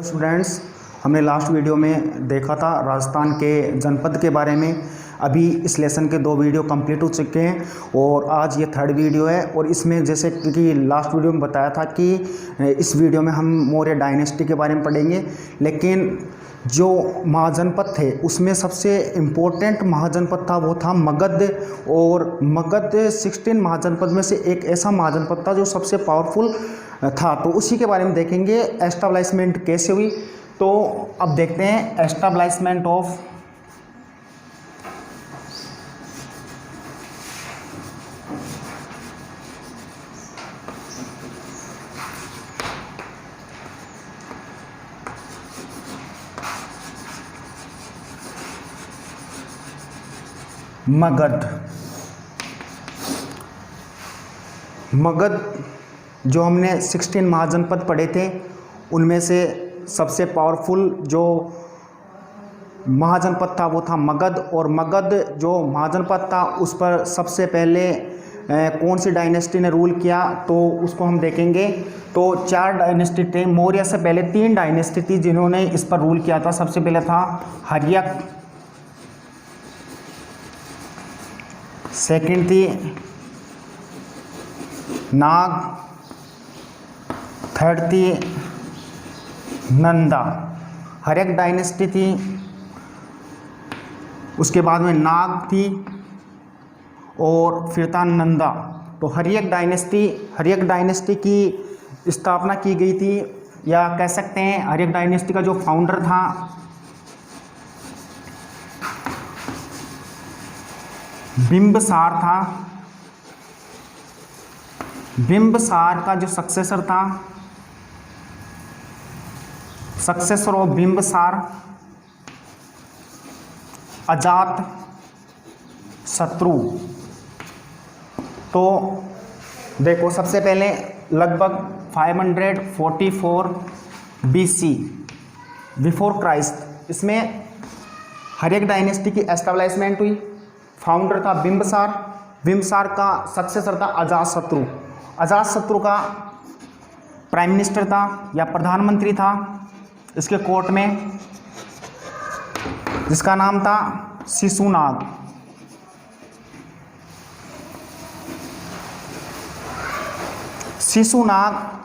Students, हमने last video में देखा था राजस्थान के जनपद के बारे में। अभी इस लेसन के 2 वीडियो कंप्लीट हो चुके हैं और आज ये 3rd वीडियो है। और इसमें जैसे कि लास्ट वीडियो में बताया था कि इस वीडियो में हम मौर्य डायनेस्टी के बारे में पढ़ेंगे, लेकिन जो महाजनपद थे उसमें सबसे इम्पोर्टेंट महाजनपद था वो था मगध। और मगध 16 महाजनपद में से एक ऐसा महाजनपद था जो सबसे पावरफुल था। तो उसी के बारे में देखेंगे, एस्टाब्लिशमेंट कैसे हुई। तो अब देखते हैं एस्टाब्लिशमेंट ऑफ मगध। मगध जो हमने 16 महाजनपद पढ़े थे उनमें से सबसे पावरफुल जो महाजनपद था वो था मगध। और मगध जो महाजनपद था उस पर सबसे पहले कौन सी डायनेस्टी ने रूल किया तो उसको हम देखेंगे। तो 4 डायनेस्टी थे। मौर्य से पहले 3 डायनेस्टी थी जिन्होंने इस पर रूल किया था। सबसे पहले था हर्यक, सेकंड थी नाग, थर्ड थी नंदा। हर्यक डायनेस्टी थी, उसके बाद में नाग थी और फिर था नंदा। तो हर्यक डायनेस्टी की स्थापना की गई थी, या कह सकते हैं हर्यक डायनेस्टी का जो फाउंडर था बिंबसार था। बिंबसार का जो सक्सेसर था, सक्सेसर ऑफ बिंबसार, अजात शत्रु। तो देखो, सबसे पहले लगभग 544 BC बिफोर क्राइस्ट इसमें हर्यक डायनेस्टी की एस्टेब्लिशमेंट हुई। फाउंडर था बिंबसार, बिंबसार का सक्सेसर था अजातशत्रु। अजातशत्रु का प्राइम मिनिस्टर था या प्रधानमंत्री था इसके कोर्ट में, जिसका नाम था शिशुनाग।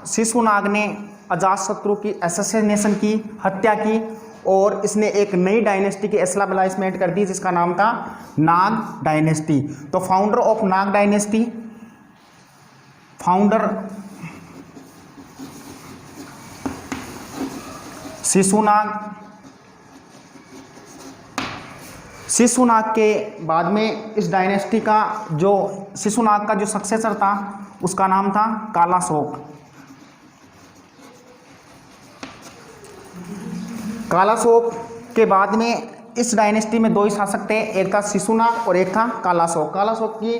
शिशुनाग ने अजातशत्रु की असैसिनेशन की, हत्या की और इसने एक नई डायनेस्टी की एस्टेब्लिशमेंट कर दी जिसका नाम था नाग डायनेस्टी। तो founder of Nag dynasty, founder Shishunaga के बाद में इस डायनेस्टी का जो शिशुनाग का जो सक्सेसर था उसका नाम था कालाशोक। कालाशोक के बाद में इस डायनेस्टी में 2 ही शासक थे, एक था शिशुनाग और एक था कालाशोक। कालाशोक की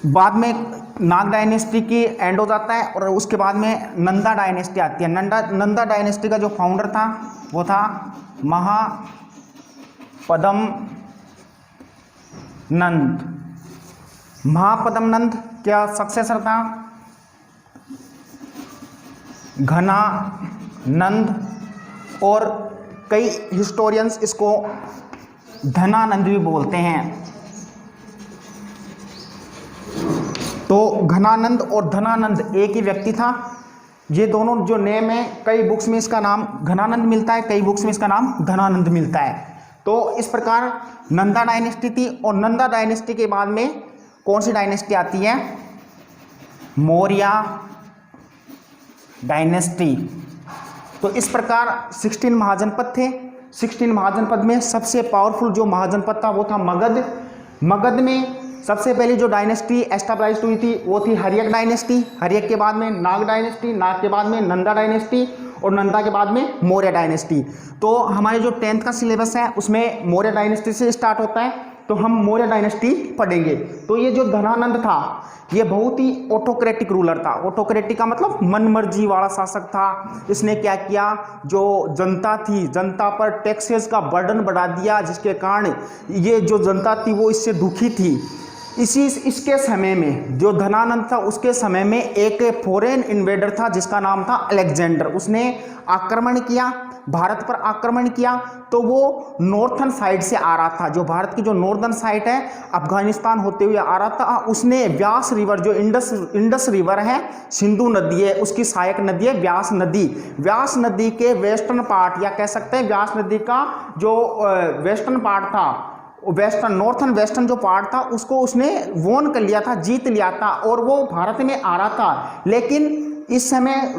बाद में नाग डायनेस्टी की एंड हो जाता है और उसके बाद में नंदा डायनेस्टी आती है। नंदा डायनेस्टी का जो फाउंडर था वो था महापद्म नंद। महापद्म नंद क्या सक्सेसर था घनानंद, और कई हिस्टोरियंस इसको धनानंद भी बोलते हैं। तो घनानंद और धनानंद एक ही व्यक्ति था। ये दोनों जो नेम है, कई बुक्स में इसका नाम घनानंद मिलता है, कई बुक्स में इसका नाम धनानंद मिलता है। तो इस प्रकार नंदा डायनेस्टी थी। और नंदा डायनेस्टी के बाद में कौन सी डायनेस्टी आती है? मौर्य डायनेस्टी। तो इस प्रकार 16 महाजनपद थे। 16 महाजनपद में सबसे पावरफुल जो महाजनपद था वो था मगध। मगध में सबसे पहले जो डायनेस्टी एस्टेब्लिश हुई थी वो थी हर्यक डायनेस्टी। हर्यक के बाद में नाग डायनेस्टी, नाग के बाद में नंदा डायनेस्टी और नंदा के बाद में मौर्य डायनेस्टी। तो हमारे जो 10th का सिलेबस है उसमें मौर्य डायनेस्टी से स्टार्ट होता है, तो हम मौर्य डायनेस्टी पढ़ेंगे। तो ये जो धनानंद था ये बहुत ही ऑटोक्रेटिक रूलर था। ऑटोक्रेटिक का मतलब मनमर्जी वाला शासक था। इसने क्या किया, जो जनता थी, जनता पर टैक्सेस का बर्डन बढ़ा दिया, जिसके कारण ये जो जनता थी वो इससे दुखी थी। इसके समय में जो धनानंद था उसके समय में एक फॉरेन इन्वेडर था जिसका नाम था अलेक्जेंडर। उसने आक्रमण किया, भारत पर आक्रमण किया। तो वो नॉर्थन साइड से आ रहा था, जो भारत की जो नॉर्दर्न साइड है अफगानिस्तान होते हुए आ रहा था। उसने व्यास रिवर, जो इंडस रिवर है, सिंधु नदी है, उसकी सहायक नदी है व्यास नदी। व्यास नदी के वेस्टर्न पार्ट, या कह सकते हैं व्यास नदी का जो वेस्टर्न पार्ट था, वेस्टर्न नॉर्थन वेस्टर्न जो पार्ट था, उसको उसने वोन कर लिया था, जीत लिया था, और वो भारत में आ रहा था। लेकिन उस समय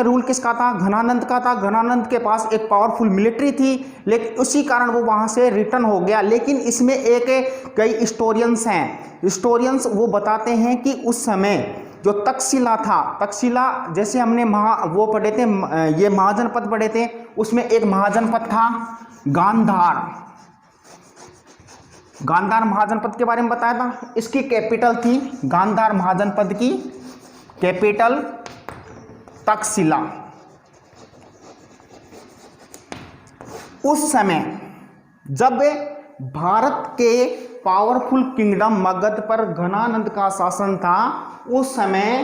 रूल किसका था? घनानंद का था। घनानंद के पास एक पावरफुल मिलिट्री थी, लेकिन उसी कारण वो वहाँ से रिटर्न हो गया। लेकिन इसमें कई हिस्टोरियंस हैं, हिस्टोरियंस वो बताते हैं कि उस समय जो तक्षशिला था, तक्षशिला जैसे हमने वो पढ़े थे, ये महाजनपद पढ़े थे, उसमें एक महाजनपद था गांधार। गांधार महाजनपद के बारे में बताया था। इसकी कैपिटल थी, गांधार महाजनपद की कैपिटल तक्षशिला। उस समय जब भारत के पावरफुल किंगडम मगध पर घनानंद का शासन था, उस समय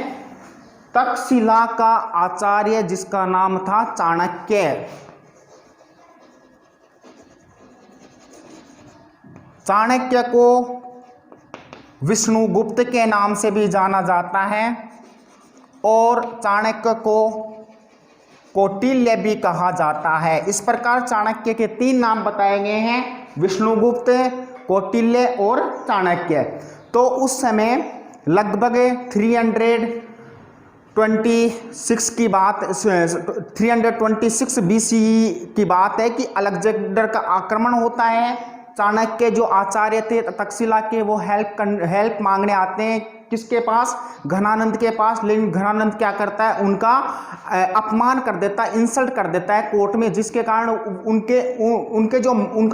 तक्षशिला का आचार्य जिसका नाम था चाणक्य, चाणक्य को विष्णुगुप्त के नाम से भी जाना जाता है, और चाणक्य को कौटिल्य भी कहा जाता है। इस प्रकार चाणक्य के 3 नाम बताए गए हैं, विष्णुगुप्त, कौटिल्य और चाणक्य। तो उस समय लगभग 326 की बात, 326 BCE की बात है कि अलेक्जेंडर का आक्रमण होता है। चाणक्य जो आचार्य थे तक्षशिला के, वो हेल्प मांगने आते हैं किसके पास? घनानंद के पास। लेकिन घनानंद क्या करता है? उनका अपमान कर देता है, इंसल्ट कर देता है कोर्ट में, जिसके कारण उनका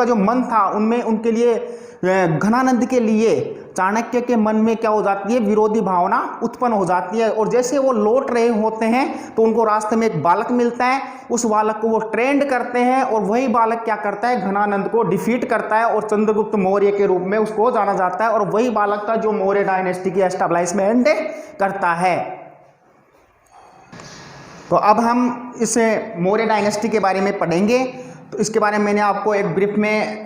जो मन था उनमें, उनके लिए, घनानंद के लिए चाणक्य के मन में क्या हो जाती है? विरोधी भावना उत्पन्न हो जाती है। और जैसे वो लौट रहे होते हैं तो उनको रास्ते में एक बालक मिलता है, उस बालक को वो ट्रेंड करते हैं, और वही बालक क्या करता है? घनानंद को डिफीट करता है, और चंद्रगुप्त मौर्य के रूप में उसको जाना जाता है, और वही बालक था जो मौर्य डायनेस्टी की एस्टेब्लिशमेंट करता है। तो अब हम इस मौर्य डायनेस्टी के बारे में पढ़ेंगे। तो इसके बारे में मैंने आपको एक ब्रीफ में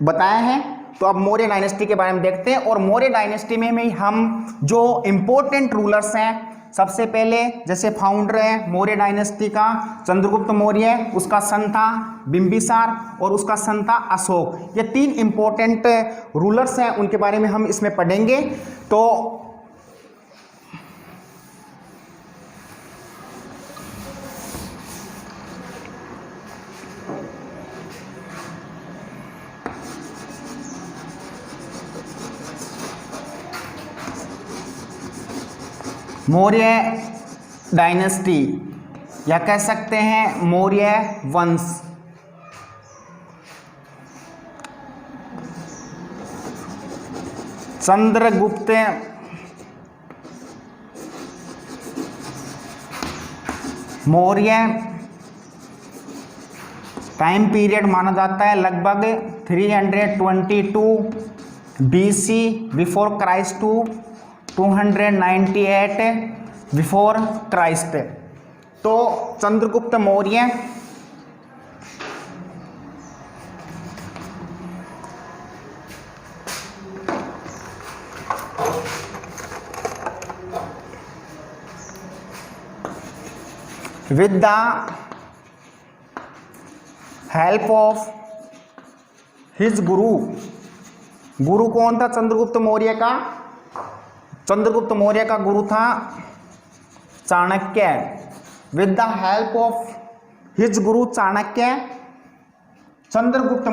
बताया है। तो अब मौर्य डायनेस्टी के बारे में देखते हैं। और मौर्य डायनेस्टी में हम जो इम्पोर्टेंट रूलर्स हैं, सबसे पहले जैसे फाउंडर है मौर्य डायनेस्टी का चंद्रगुप्त मौर्य, उसका सन था बिंबिसार, और उसका सन था अशोक। ये 3 इम्पोर्टेंट रूलर्स हैं, उनके बारे में हम इसमें पढ़ेंगे। तो मौर्य डायनेस्टी, या कह सकते हैं मौर्य वंश, चंद्रगुप्त मौर्य, टाइम पीरियड माना जाता है लगभग 322 BC before Christ to 298 before Christ. तो Chandragupta Maurya with the help of his गुरु कौन था चंद्रगुप्त मौर्य का? चंद्रगुप्त मौर्य का गुरु था Chanakya. With the help of his guru Chanakya, Chandragupta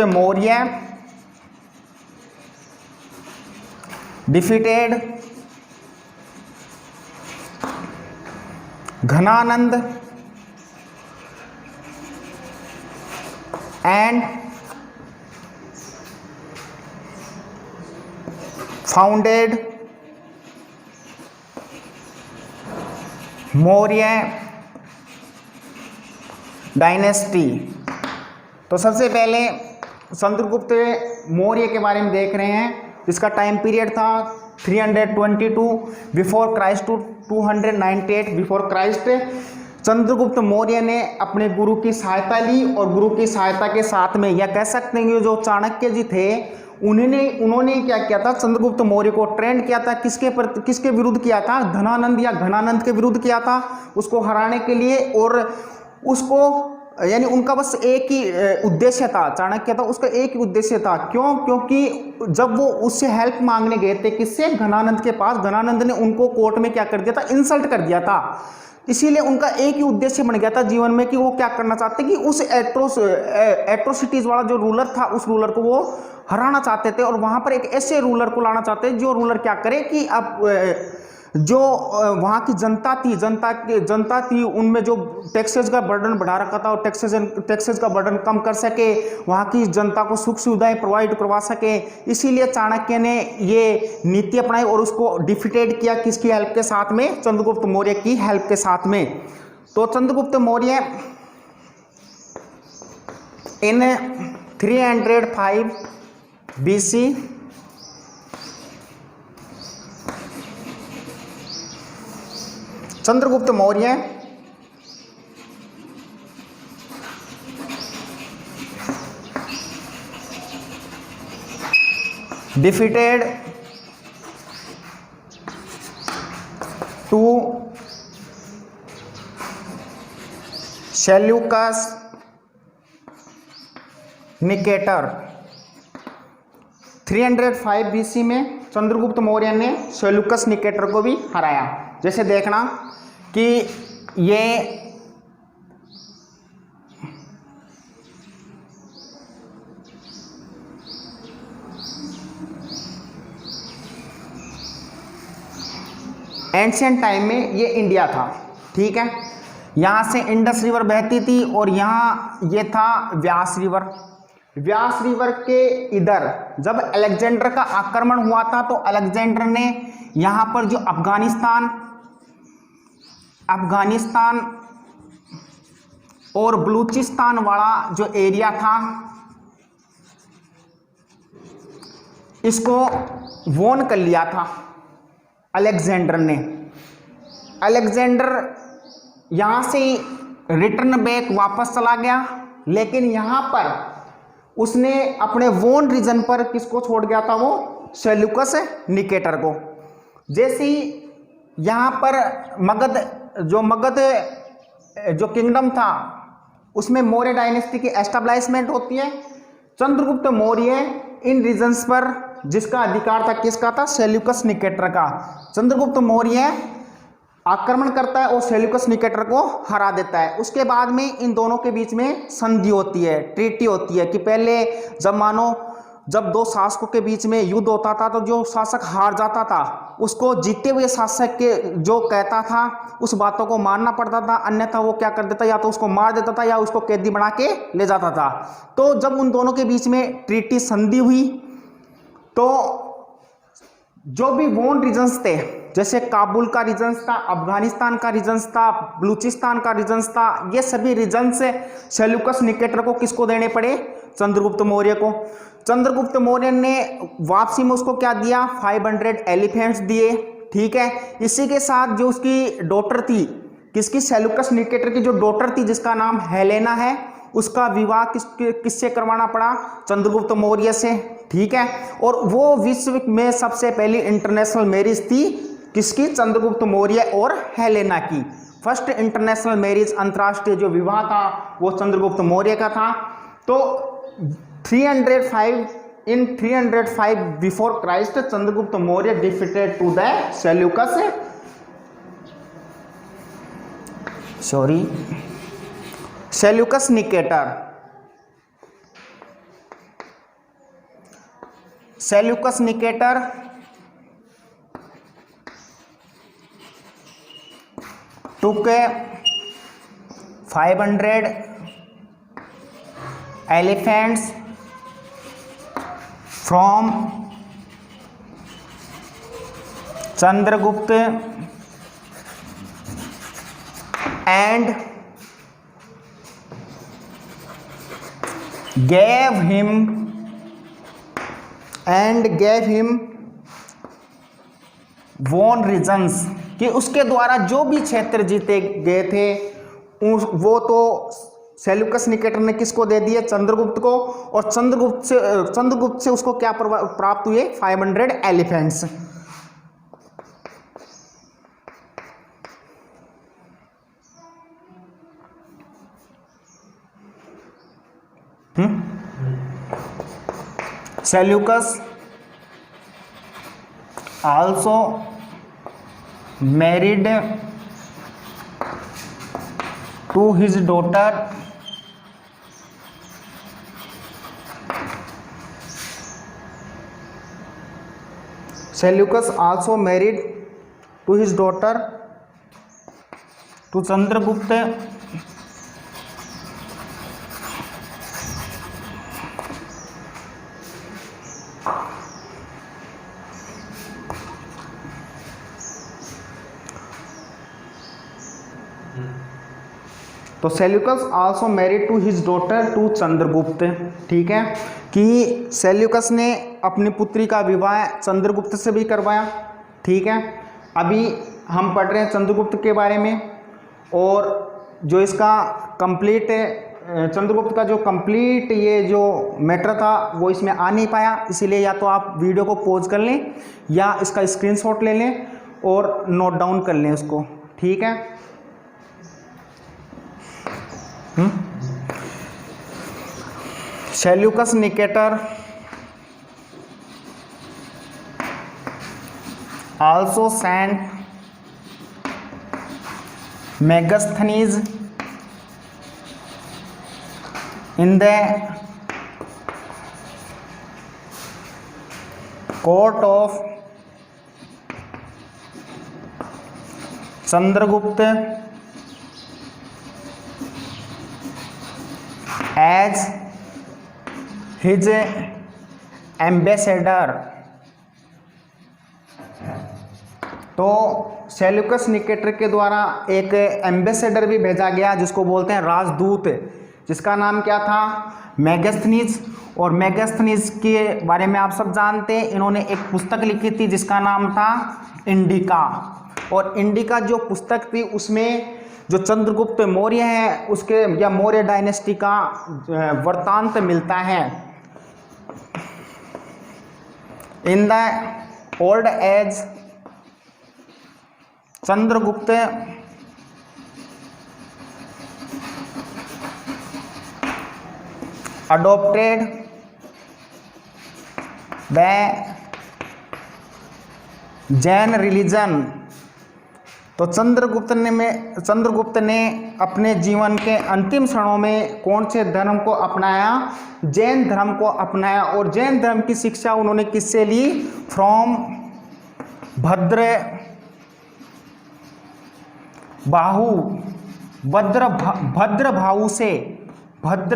Maurya defeated Ghanananda and founded Maurya dynasty. तो सबसे पहले चंद्रगुप्त मौर्य के बारे में देख रहे हैं। इसका टाइम पीरियड था 322 before Christ to 298 before Christ. Chandragupta Maurya ने अपने गुरु की सहायता ली और गुरु की सहायता के साथ में यह कह सकते हैं कि जो चाणक्य जी थे उन्होंने क्या किया था, चंद्रगुप्त मौर्य को ट्रेंड किया था। किसके विरुद्ध किया था? धनानंद या घनानंद के विरुद्ध किया था, उसको हराने के लिए। और उसको यानी उनका बस एक ही उद्देश्य था, चाणक्य था, उसका एक ही उद्देश्य था। क्यों? क्योंकि जब वो उससे हेल्प मांगने गए थे, किससे? घनानंद के पास, घनानंद ने उनको कोर्ट में क्या कर दिया था? इंसल्ट कर दिया था। इसीलिए उनका एक ही उद्देश्य बन गया था जीवन में कि वो क्या करना चाहते कि उस एट्रोसिटीज वाला जो रूलर था, उस रूलर को वो हराना चाहते थे। और वहां पर एक ऐसे रूलर को लाना चाहते जो रूलर क्या करे कि अब जो वहाँ की जनता थी उनमें जो टैक्सेस का बर्डन बढ़ा रखा था और टैक्सेस का बर्डन कम कर सके, वहाँ की जनता को सुख सुविधाएं प्रोवाइड करवा सके। इसीलिए चाणक्य ने ये नीति अपनाई और उसको डिफीटेड किया। किसकी हेल्प के साथ में? चंद्रगुप्त मौर्य की हेल्प के साथ में। तो Chandragupta Maurya in 305 BC Chandragupta Maurya defeated to Seleucus Nicator. 305 BC में चंद्रगुप्त मौर्य ने सेल्यूकस निकेटर को भी हराया। जैसे देखना कि ये एंशियंट टाइम में ये इंडिया था, ठीक है। यहाँ से इंडस रिवर बहती थी और यहाँ ये था व्यास रिवर। व्यास रिवर के इधर जब अलेक्जेंडर का आक्रमण हुआ था तो अलेक्जेंडर ने यहाँ पर जो अफगानिस्तान और बलूचिस्तान वाला जो एरिया था इसको वोन कर लिया था अलेक्जेंडर ने। अलेक्जेंडर यहाँ से रिटर्न बैक वापस चला गया, लेकिन यहाँ पर उसने अपने वोन रीजन पर किसको छोड़ गया था? वो सेल्यूकस निकेटर को। जैसे ही यहाँ पर मगध जो किंगडम था उसमें मौर्य डायनेस्टी की एस्टेब्लिशमेंट होती है। चंद्रगुप्त मौर्य इन रीजन्स पर जिसका अधिकार था, किसका था? सेल्यूकस निकेटर का। चंद्रगुप्त मौर्य आक्रमण करता है और सेल्यूकस निकेटर को हरा देता है। उसके बाद में इन दोनों के बीच में संधि होती है, ट्रीटी होती है कि पहले जब दो शासकों के बीच में युद्ध होता था तो जो शासक हार जाता था उसको जीते हुए शासक के जो कहता था उस बातों को मानना पड़ता था, अन्यथा वो क्या कर देता, या तो उसको मार देता था या उसको कैदी बना के ले जाता था। तो जब उन दोनों के बीच में ट्रीटी संधि हुई तो जो भी वोन रीजन्स थे, जैसे काबुल का रीजन्स था, अफगानिस्तान का रीजन्स था, बलूचिस्तान का रीजन्स था, ये सभी रीजन्स सेल्यूकस निकेटर को किसको देने पड़े? चंद्रगुप्त मौर्य को। चंद्रगुप्त मौर्य ने वापसी में उसको क्या दिया? 500 एलिफेंट्स दिए, ठीक है। इसी के साथ जो उसकी डॉटर थी, किसकी? सेल्यूकस निकेटर की जो डॉटर थी जिसका नाम हेलेना है, उसका विवाह किससे करवाना पड़ा? चंद्रगुप्त मौर्य से, ठीक है। और वो विश्व में सबसे पहली इंटरनेशनल मैरिज थी किसकी? चंद्रगुप्त मौर्य और हेलेना की। फर्स्ट इंटरनेशनल मैरिज, अंतर्राष्ट्रीय जो विवाह था वो चंद्रगुप्त मौर्य का था। तो 305 before Christ Chandragupta Maurya defeated to the Seleucus Nicator. Seleucus Nicator took 500 elephants from Chandragupta and gave him won regions, कि उसके द्वारा जो भी क्षेत्र जीते गए थे वो तो सेल्यूकस निकेटर ने किसको दे दिए, चंद्रगुप्त को, और चंद्रगुप्त से उसको क्या प्राप्त हुए, 500 elephants. Seleucus also married to his daughter Seleucus also married to his daughter to Chandragupta तो Seleucus also married to his daughter to Chandragupta, ठीक है, कि सेल्यूकस ने अपनी पुत्री का विवाह चंद्रगुप्त से भी करवाया, ठीक है। अभी हम पढ़ रहे हैं चंद्रगुप्त के बारे में, और जो इसका कंप्लीट चंद्रगुप्त का जो कंप्लीट ये जो मैटर था वो इसमें आ नहीं पाया, इसीलिए या तो आप वीडियो को पॉज कर लें या इसका स्क्रीनशॉट ले लें और नोट डाउन कर लें उसको, ठीक है। Seleucus Nicator also sent Megasthenes in the court of Chandragupta as his ambassador। तो सेल्यूकस निकेटर के द्वारा एक एम्बेसडर भी भेजा गया जिसको बोलते हैं राजदूत, जिसका नाम क्या था, मेगास्थनीज। और मेगास्थनीज के बारे में आप सब जानते हैं, इन्होंने एक पुस्तक लिखी थी जिसका नाम था इंडिका। और इंडिका जो पुस्तक थी उसमें जो चंद्रगुप्त मौर्य है उसके या मौर्य डायनेस्टी का वृत्तांत मिलता है। In the old age Chandragupta adopted the Jain religion. तो चंद्रगुप्त ने अपने जीवन के अंतिम क्षणों में कौन से धर्म को अपनाया, जैन धर्म को अपनाया। और जैन धर्म की शिक्षा उन्होंने किससे ली, फ्रॉम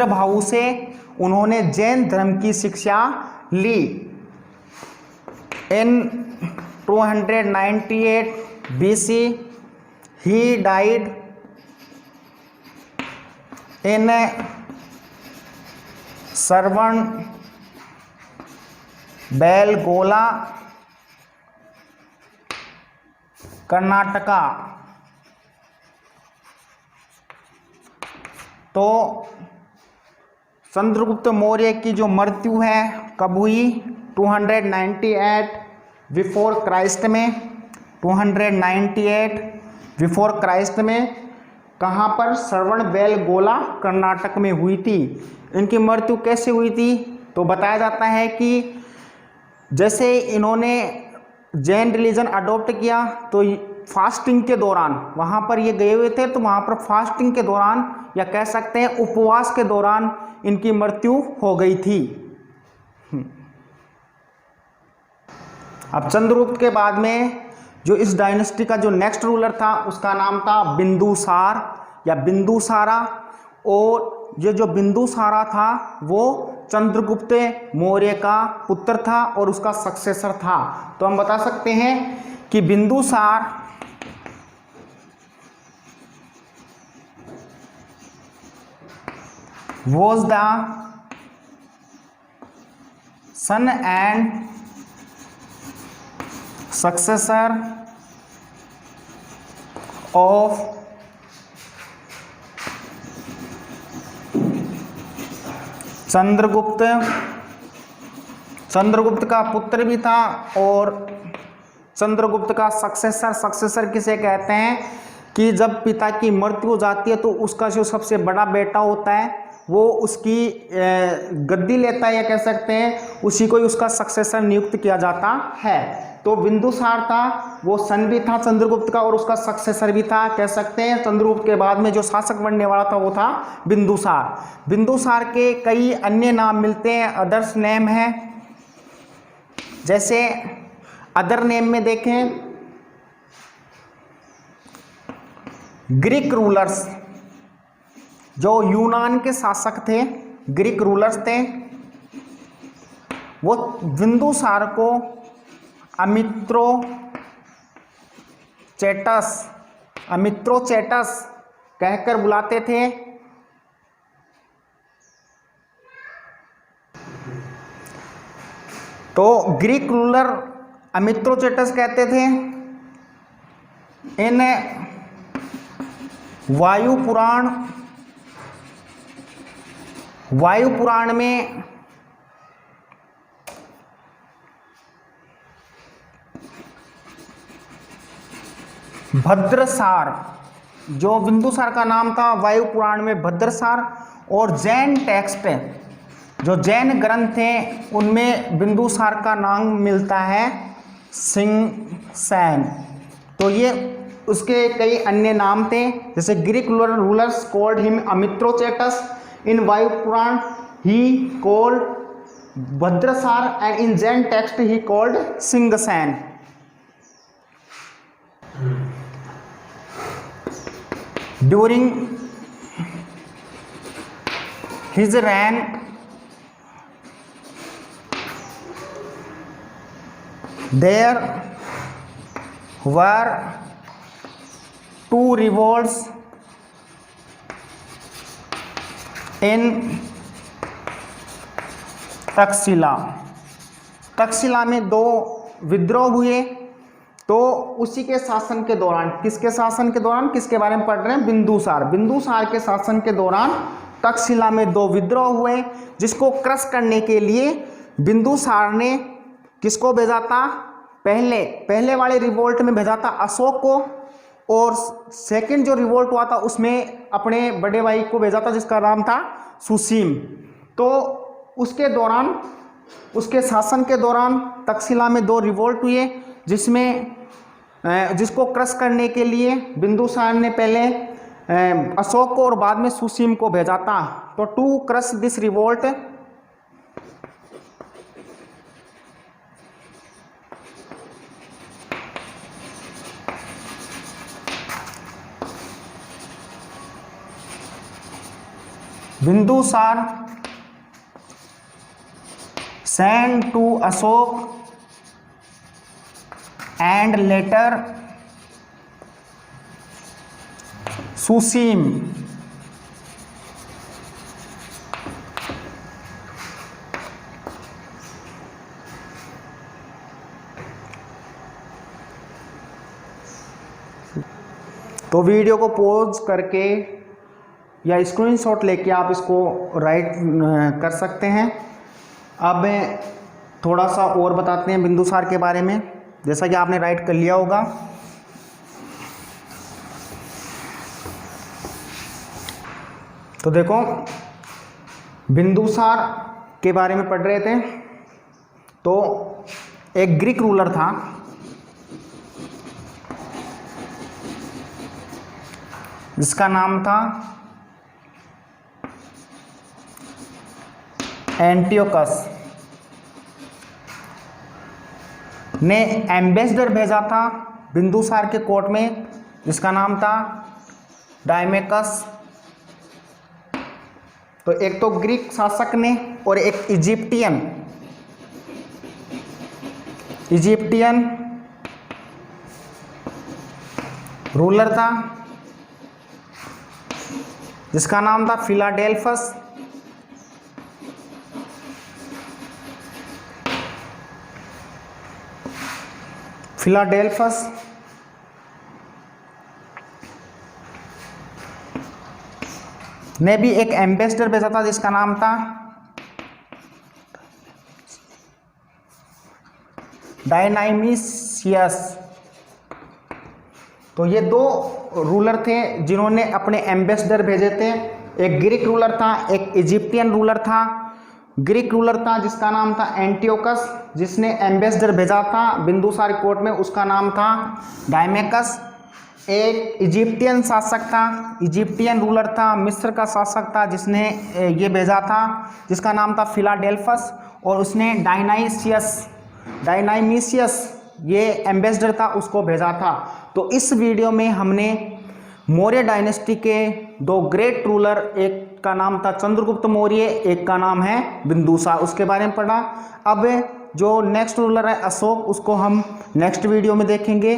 भद्रभाऊ से उन्होंने जैन धर्म की शिक्षा ली। इन 298 BC he died in Shravanabelagola, Karnataka. तो चंद्रगुप्त मौर्य की जो मृत्यु है कब हुई, 298 बिफोर क्राइस्ट में, 298 बिफोर क्राइस्ट में। कहाँ पर, श्रवणबेलगोला कर्नाटक में हुई थी। इनकी मृत्यु कैसे हुई थी, तो बताया जाता है कि जैसे इन्होंने जैन रिलीजन अडॉप्ट किया तो फास्टिंग के दौरान वहाँ पर ये गए हुए थे, तो वहाँ पर फास्टिंग के दौरान या कह सकते हैं उपवास के दौरान इनकी मृत्यु हो गई थी। अब चंद्रगुप्त के बाद में जो इस डायनेस्टी का जो नेक्स्ट रूलर था उसका नाम था बिंदुसार या बिंदुसारा। और ये जो बिंदुसारा था वो चंद्रगुप्त मौर्य का पुत्र था और उसका सक्सेसर था। तो हम बता सकते हैं कि Bindusara was the son and successor of Chandragupta, Chandragupta का पुत्र भी था और चंद्रगुप्त का सक्सेसर, सक्सेसर किसे कहते हैं कि जब पिता की मृत्यु हो जाती है तो उसका जो सबसे बड़ा बेटा होता है वो उसकी गद्दी लेता है, या कह सकते हैं उसी को ही उसका सक्सेसर नियुक्त किया जाता है। तो बिंदुसार था, वो सन भी था चंद्रगुप्त का और उसका सक्सेसर भी था, कह सकते हैं चंद्रगुप्त के बाद में जो शासक बनने वाला था वो था बिंदुसार। बिंदुसार के कई अन्य नाम मिलते हैं, अदर्स नेम है। जैसे अदर नेम में देखें, ग्रीक रूलर्स, जो यूनान के शासक थे, ग्रीक रूलर्स थे, वो बिंदुसार को अमित्रोचेटस कहकर बुलाते थे। तो ग्रीक रूलर अमित्रोचेटस कहते थे। इन वायु पुराण में भद्रसार, जो बिंदुसार का नाम था वायु पुराण में भद्रसार, और जैन टेक्स्ट, जो जैन ग्रंथ हैं उनमें बिंदुसार का नाम मिलता है सिंगसेन। तो ये उसके कई अन्य नाम थे, जैसे Greek rulers called him Amitrochates, in Vayu Purana he called Bhadrasara and in Jain text he called Singhasena. During his reign, there were two revolts in Taxila. Taxila में दो विद्रोह हुए। तो उसी के शासन के दौरान, किसके शासन के दौरान, किसके बारे में पढ़ रहे हैं, बिंदुसार। बिंदुसार के शासन के दौरान तक्षशिला में दो विद्रोह हुए, जिसको क्रश करने के लिए बिंदुसार ने किसको भेजा था, पहले वाले रिवोल्ट में भेजा था अशोक को, और सेकंड जो रिवोल्ट हुआ था उसमें अपने बड़े भाई को भेजा था जिसका नाम था सुसीम। तो उसके दौरान, उसके शासन के दौरान तक्षशिला में दो रिवोल्ट हुए, जिसको क्रश करने के लिए बिंदुसार ने पहले अशोक को और बाद में सुसीम को भेजा था। तो to crush this revolt, Bindusara sent to Ashok and later Susim तो वीडियो को पॉज करके या स्क्रीनशॉट लेके आप इसको राइट कर सकते हैं। अब थोड़ा सा और बताते हैं बिंदुसार के बारे में, जैसा कि आपने राइट कर लिया होगा। तो देखो, बिंदुसार के बारे में पढ़ रहे थे। तो एक ग्रीक रूलर था, जिसका नाम था एंटियोकस, ने एम्बेसडर भेजा था बिंदुसार के कोर्ट में, जिसका नाम था डायमेकस। तो एक तो ग्रीक शासक ने और एक इजिप्टियन रूलर था, जिसका नाम था फिलाडेल्फस। फिलाडेल्फस ने भी एक एम्बेसडर भेजा था जिसका नाम था डायनामिसियस। तो ये दो रूलर थे जिन्होंने अपने एम्बेसडर भेजे थे। एक ग्रीक रूलर था, एक इजिप्टियन रूलर था। ग्रीक रूलर था जिसका नाम था एंटियोकस, जिसने एम्बेसडर भेजा था बिंदुसार कोर्ट में, उसका नाम था डायमेकस। एक इजिप्टियन शासक था, इजिप्टियन रूलर था, मिस्र का शासक था, जिसने ये भेजा था, जिसका नाम था फिलाडेल्फस, और उसने डायनामिसियस ये एम्बेसडर था उसको भेजा था। तो इस वीडियो में हमने मौर्य डायनेस्टी के दो ग्रेट रूलर, एक का नाम था चंद्रगुप्त मौर्य, एक का नाम है बिंदुसार, उसके बारे में पढ़ा। अब जो नेक्स्ट रूलर है अशोक, उसको हम नेक्स्ट वीडियो में देखेंगे।